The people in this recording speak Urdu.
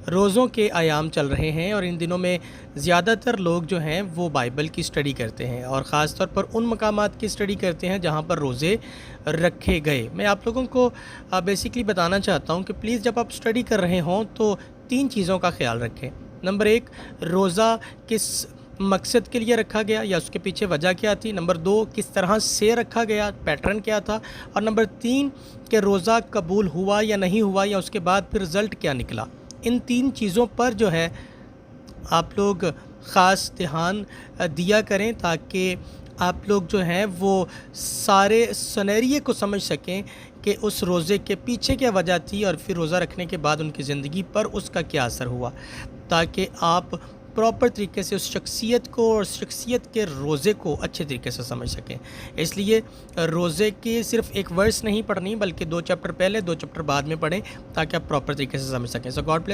روزوں کے ایام چل رہے ہیں اور ان دنوں میں زیادہ تر لوگ جو ہیں وہ بائبل کی سٹڈی کرتے ہیں اور خاص طور پر ان مقامات کی سٹڈی کرتے ہیں جہاں پر روزے رکھے گئے۔ میں آپ لوگوں کو بیسیکلی بتانا چاہتا ہوں کہ پلیز جب آپ سٹڈی کر رہے ہوں تو 3 چیزوں کا خیال رکھیں۔ نمبر 1، روزہ کس مقصد کے لیے رکھا گیا یا اس کے پیچھے وجہ کیا تھی۔ نمبر 2، کس طرح سے رکھا گیا، پیٹرن کیا تھا۔ اور نمبر 3، کہ روزہ قبول ہوا یا نہیں ہوا یا اس کے بعد پھر رزلٹ کیا نکلا۔ ان 3 چیزوں پر جو ہے آپ لوگ خاص دھیان دیا کریں تاکہ آپ لوگ جو ہیں وہ سارے سنیریے کو سمجھ سکیں کہ اس روزے کے پیچھے کیا وجہ تھی اور پھر روزہ رکھنے کے بعد ان کی زندگی پر اس کا کیا اثر ہوا، تاکہ آپ پراپر طریقے سے اس شخصیت کو اور شخصیت کے روزے کو اچھے طریقے سے سمجھ سکیں۔ اس لیے روزے کے صرف ایک ورس نہیں پڑھنی بلکہ 2 چیپٹر پہلے 2 چیپٹر بعد میں پڑھیں تاکہ آپ پراپر طریقے سے سمجھ سکیں۔ So God bless.